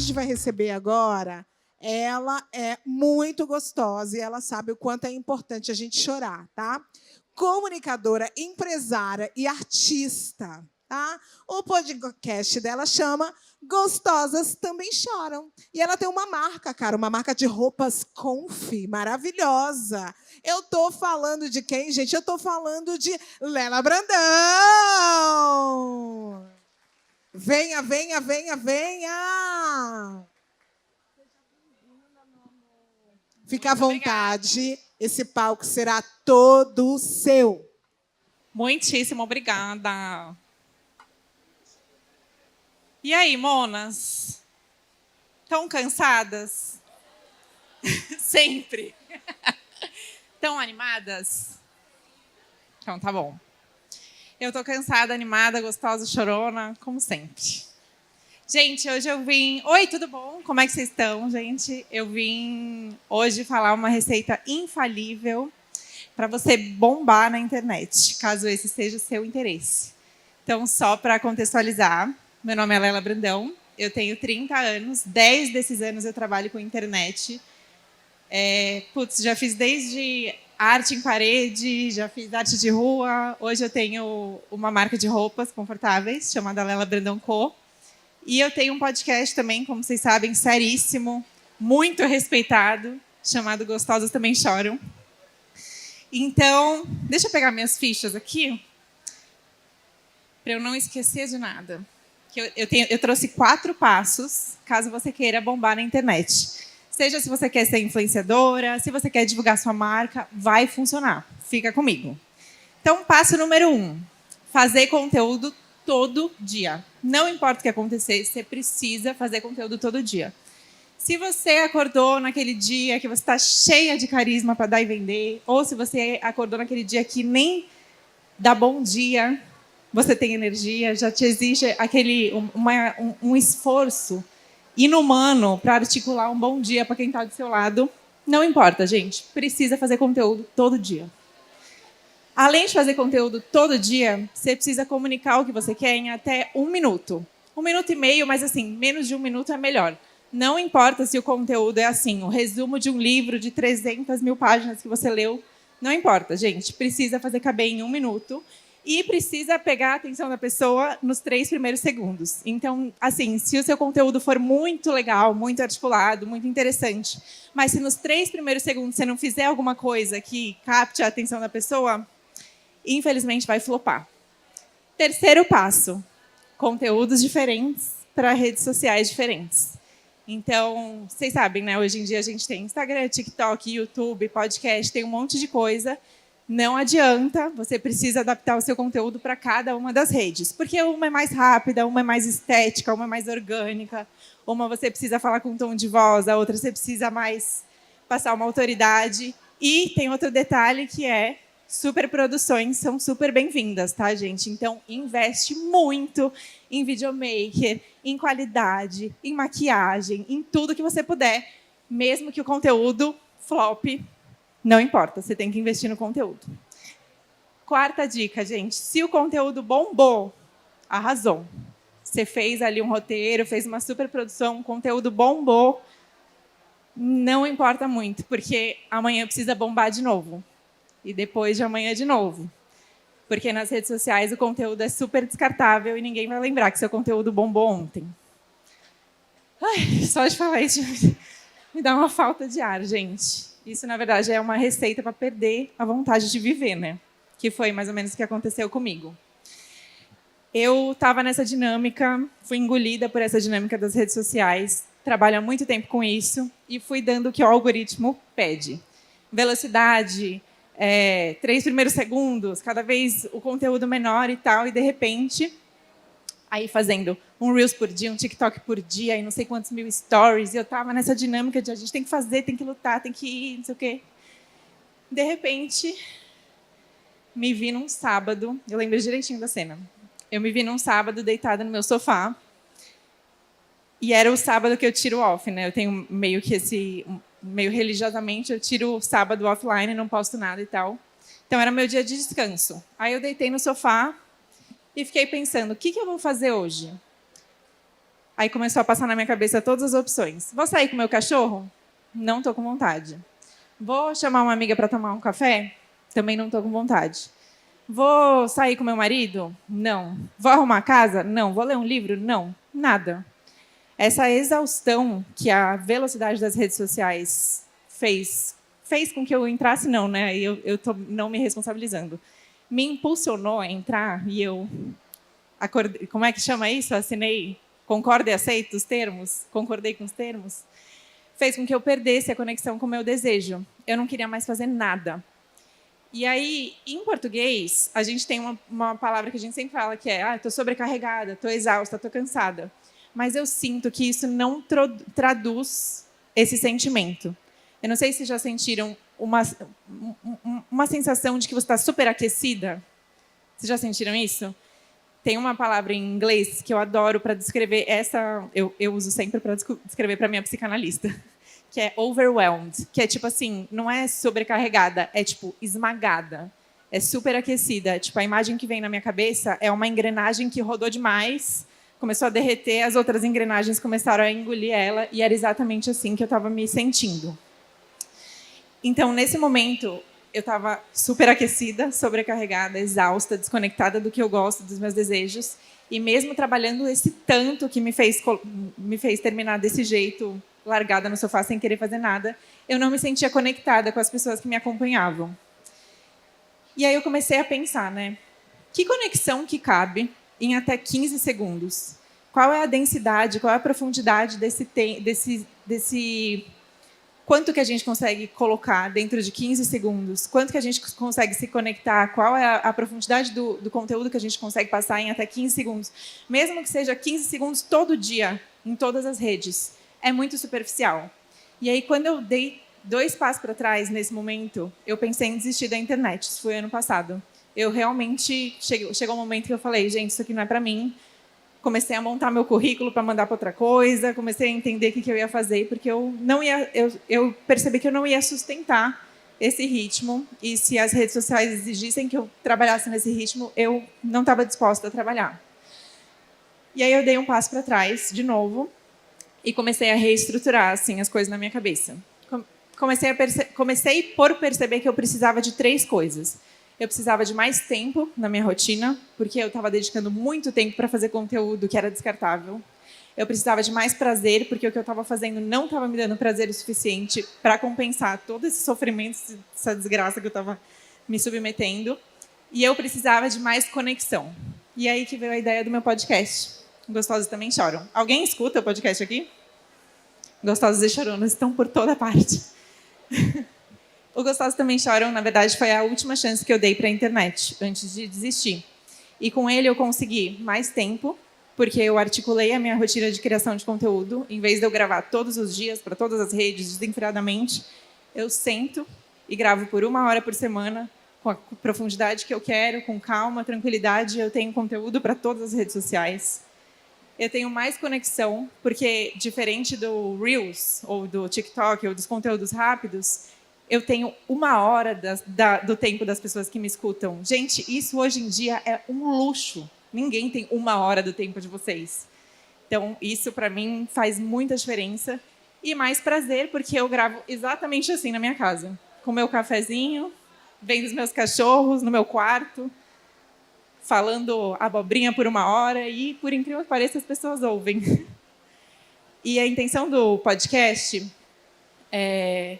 gente vai receber agora, ela é muito gostosa e ela sabe o quanto é importante a gente chorar, tá? Comunicadora, empresária e artista, tá? O podcast dela chama Gostosas Também Choram. E ela tem uma marca, cara, uma marca de roupas Conf, maravilhosa. Eu tô falando de quem, gente? Eu tô falando de Lela Brandão. Venha, venha, venha, venha. Fica à vontade. Esse palco será todo seu. Muitíssimo obrigada. E aí, monas? Estão cansadas? Sempre. Estão animadas? Então, tá bom. Eu tô cansada, animada, gostosa, chorona, como sempre. Gente, hoje eu vim... Oi, tudo bom? Como é que vocês estão, gente? Eu vim hoje falar uma receita infalível para você bombar na internet, caso esse seja o seu interesse. Então, só para contextualizar, meu nome é Lela Brandão, eu tenho 30 anos, 10 desses anos eu trabalho com internet. Já fiz desde arte em parede, já fiz arte de rua. Hoje eu tenho uma marca de roupas confortáveis, chamada Lela Brandão Co. E eu tenho um podcast também, como vocês sabem, seríssimo, muito respeitado, chamado Gostosas Também Choram. Então, deixa eu pegar minhas fichas aqui, para eu não esquecer de nada. Eu trouxe 4 passos, caso você queira bombar na internet. Seja se você quer ser influenciadora, se você quer divulgar sua marca, vai funcionar. Fica comigo. Então, passo número 1. Fazer conteúdo todo dia. Não importa o que acontecer, você precisa fazer conteúdo todo dia. Se você acordou naquele dia que você está cheia de carisma para dar e vender, ou se você acordou naquele dia que nem dá bom dia, você tem energia, já te exige um esforço inumano para articular um bom dia para quem está do seu lado, não importa, gente. Precisa fazer conteúdo todo dia. Além de fazer conteúdo todo dia, você precisa comunicar o que você quer em até 1 minuto. 1 minuto e meio, mas assim, menos de 1 minuto é melhor. Não importa se o conteúdo é assim, o resumo de um livro de 300 mil páginas que você leu. Não importa, gente. Precisa fazer caber em 1 minuto e precisa pegar a atenção da pessoa nos 3 primeiros segundos. Então, assim, se o seu conteúdo for muito legal, muito articulado, muito interessante, mas se nos 3 primeiros segundos você não fizer alguma coisa que capte a atenção da pessoa, infelizmente vai flopar. Terceiro passo, conteúdos diferentes para redes sociais diferentes. Então, vocês sabem, né? Hoje em dia a gente tem Instagram, TikTok, YouTube, podcast, tem um monte de coisa. Não adianta, você precisa adaptar o seu conteúdo para cada uma das redes. Porque uma é mais rápida, uma é mais estética, uma é mais orgânica, uma você precisa falar com um tom de voz, a outra você precisa mais passar uma autoridade. E tem outro detalhe que é superproduções são super bem-vindas, tá, gente? Então, investe muito em videomaker, em qualidade, em maquiagem, em tudo que você puder, mesmo que o conteúdo flop, não importa, você tem que investir no conteúdo. Quarta dica, gente, se o conteúdo bombou, arrasou. Você fez ali um roteiro, fez uma superprodução, o conteúdo bombou, não importa muito, porque amanhã precisa bombar de novo. E depois de amanhã de novo. Porque nas redes sociais o conteúdo é super descartável e ninguém vai lembrar que seu conteúdo bombou ontem. Ai, só de falar isso me dá uma falta de ar, gente. Isso, na verdade, é uma receita para perder a vontade de viver, né? Que foi mais ou menos o que aconteceu comigo. Eu estava nessa dinâmica, fui engolida por essa dinâmica das redes sociais, trabalho há muito tempo com isso e fui dando o que o algoritmo pede. Velocidade, 3 primeiros segundos, cada vez o conteúdo menor e tal, e de repente, aí fazendo um Reels por dia, um TikTok por dia, e não sei quantos mil stories, e eu estava nessa dinâmica de a gente tem que fazer, tem que lutar, tem que ir, não sei o quê. De repente, me vi num sábado, eu lembro direitinho da cena, eu me vi num sábado deitada no meu sofá, e era o sábado que eu tiro off, né? Eu tenho meio que meio religiosamente, eu tiro o sábado offline, não posto nada e tal. Então, era meu dia de descanso. Aí eu deitei no sofá e fiquei pensando, o que eu vou fazer hoje? Aí começou a passar na minha cabeça todas as opções. Vou sair com meu cachorro? Não estou com vontade. Vou chamar uma amiga para tomar um café? Também não estou com vontade. Vou sair com meu marido? Não. Vou arrumar a casa? Não. Vou ler um livro? Não. Nada. Essa exaustão que a velocidade das redes sociais fez com que eu entrasse, não, né? Eu estou não me responsabilizando. Me impulsionou a entrar e eu acordei, como é que chama isso? Assinei, concordo e aceito os termos, concordei com os termos. Fez com que eu perdesse a conexão com o meu desejo. Eu não queria mais fazer nada. E aí, em português, a gente tem uma palavra que a gente sempre fala que é estou sobrecarregada, estou exausta, estou cansada. Mas eu sinto que isso não traduz esse sentimento. Eu não sei se já sentiram uma sensação de que você está superaquecida. Vocês já sentiram isso? Tem uma palavra em inglês que eu adoro para descrever essa... Eu uso sempre para descrever para minha psicanalista, que é overwhelmed, que é tipo assim, não é sobrecarregada, é tipo esmagada, é superaquecida. Tipo, a imagem que vem na minha cabeça é uma engrenagem que rodou demais, começou a derreter, as outras engrenagens começaram a engolir ela, e era exatamente assim que eu estava me sentindo. Então, nesse momento, eu estava superaquecida, sobrecarregada, exausta, desconectada do que eu gosto, dos meus desejos, e mesmo trabalhando esse tanto que me fez terminar desse jeito, largada no sofá sem querer fazer nada, eu não me sentia conectada com as pessoas que me acompanhavam. E aí eu comecei a pensar, né? Que conexão que cabe em até 15 segundos? Qual é a densidade, qual é a profundidade desse quanto que a gente consegue colocar dentro de 15 segundos? Quanto que a gente consegue se conectar? Qual é a profundidade do conteúdo que a gente consegue passar em até 15 segundos? Mesmo que seja 15 segundos todo dia, em todas as redes. É muito superficial. E aí, quando eu dei 2 passos para trás nesse momento, eu pensei em desistir da internet. Isso foi ano passado. Eu realmente... Chegou um momento que eu falei, gente, isso aqui não é para mim. Comecei a montar meu currículo para mandar para outra coisa, comecei a entender o que eu ia fazer, porque eu percebi que eu não ia sustentar esse ritmo, e se as redes sociais exigissem que eu trabalhasse nesse ritmo, eu não estava disposta a trabalhar. E aí eu dei um passo para trás, de novo, e comecei a reestruturar assim, as coisas na minha cabeça. Comecei por perceber que eu precisava de 3 coisas. Eu precisava de mais tempo na minha rotina, porque eu estava dedicando muito tempo para fazer conteúdo que era descartável. Eu precisava de mais prazer, porque o que eu estava fazendo não estava me dando prazer o suficiente para compensar todo esse sofrimento, essa desgraça que eu estava me submetendo. E eu precisava de mais conexão. E aí que veio a ideia do meu podcast. Gostosos Também Choram. Alguém escuta o podcast aqui? Gostosos e choronas estão por toda parte. O Gostosos Também Choram, na verdade, foi a última chance que eu dei para a internet, antes de desistir. E com ele eu consegui mais tempo, porque eu articulei a minha rotina de criação de conteúdo. Em vez de eu gravar todos os dias, para todas as redes, desenfreadamente, eu sento e gravo por 1 hora por semana, com a profundidade que eu quero, com calma, tranquilidade. Eu tenho conteúdo para todas as redes sociais. Eu tenho mais conexão, porque, diferente do Reels, ou do TikTok, ou dos conteúdos rápidos, eu tenho 1 hora do tempo das pessoas que me escutam. Gente, isso hoje em dia é um luxo. Ninguém tem 1 hora do tempo de vocês. Então, isso para mim faz muita diferença. E mais prazer, porque eu gravo exatamente assim na minha casa. Com meu cafezinho, vendo os meus cachorros no meu quarto, falando abobrinha por 1 hora e, por incrível que pareça, as pessoas ouvem. E a intenção do podcast é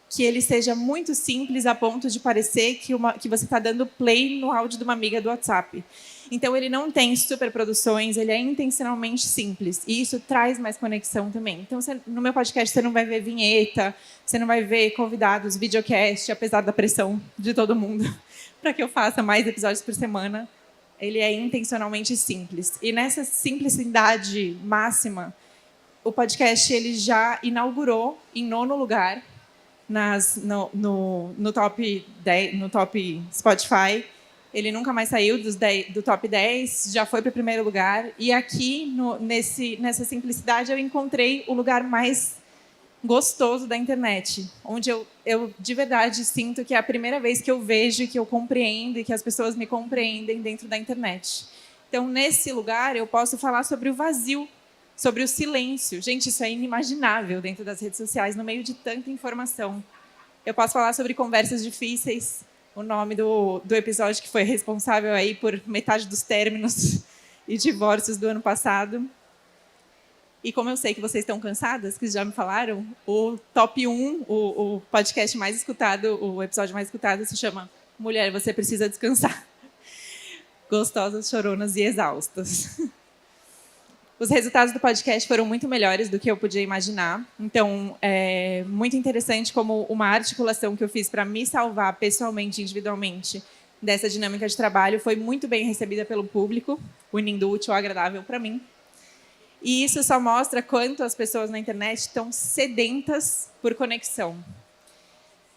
que ele seja muito simples a ponto de parecer que você está dando play no áudio de uma amiga do WhatsApp. Então, ele não tem superproduções, ele é intencionalmente simples. E isso traz mais conexão também. Então, no meu podcast, você não vai ver vinheta, você não vai ver convidados, videocast, apesar da pressão de todo mundo, para que eu faça mais episódios por semana. Ele é intencionalmente simples. E nessa simplicidade máxima, o podcast ele já inaugurou em 9º lugar no top 10, no top Spotify. Ele nunca mais saiu do top 10, já foi para o 1º lugar. E aqui, nessa simplicidade, eu encontrei o lugar mais gostoso da internet, onde eu de verdade sinto que é a primeira vez que eu vejo, que eu compreendo e que as pessoas me compreendem dentro da internet. Então, nesse lugar, eu posso falar sobre o vazio sobre o silêncio. Gente, isso é inimaginável dentro das redes sociais, no meio de tanta informação. Eu posso falar sobre conversas difíceis, o nome do episódio que foi responsável aí por metade dos términos e divórcios do ano passado. E como eu sei que vocês estão cansadas, que já me falaram, o top 1, o podcast mais escutado, o episódio mais escutado se chama Mulher, Você Precisa Descansar. Gostosas, choronas e exaustas. Os resultados do podcast foram muito melhores do que eu podia imaginar. Então, é muito interessante como uma articulação que eu fiz para me salvar pessoalmente, individualmente, dessa dinâmica de trabalho foi muito bem recebida pelo público, unindo o útil ao agradável para mim. E isso só mostra quanto as pessoas na internet estão sedentas por conexão.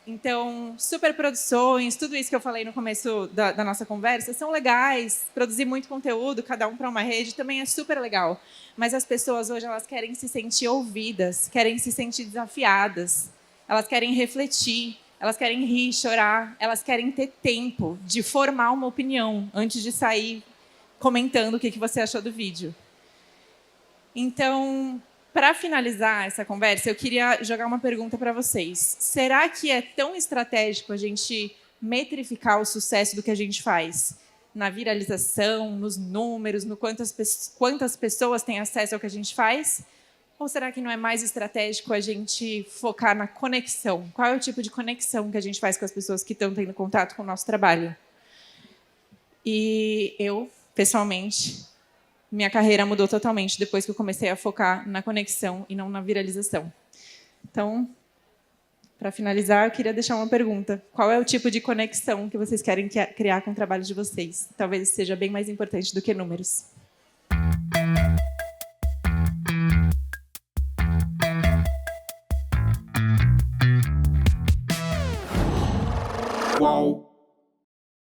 Então, superproduções, tudo isso que eu falei no começo da nossa conversa, são legais. Produzir muito conteúdo, cada um para uma rede, também é super legal. Mas as pessoas hoje elas querem se sentir ouvidas, querem se sentir desafiadas, elas querem refletir, elas querem rir, chorar, elas querem ter tempo de formar uma opinião antes de sair comentando o que você achou do vídeo. Então, para finalizar essa conversa, eu queria jogar uma pergunta para vocês. Será que é tão estratégico a gente metrificar o sucesso do que a gente faz? Na viralização, nos números, no quantas pessoas têm acesso ao que a gente faz? Ou será que não é mais estratégico a gente focar na conexão? Qual é o tipo de conexão que a gente faz com as pessoas que estão tendo contato com o nosso trabalho? E eu, pessoalmente, minha carreira mudou totalmente depois que eu comecei a focar na conexão e não na viralização. Então, para finalizar, eu queria deixar uma pergunta. Qual é o tipo de conexão que vocês querem criar com o trabalho de vocês? Talvez seja bem mais importante do que números. Uau!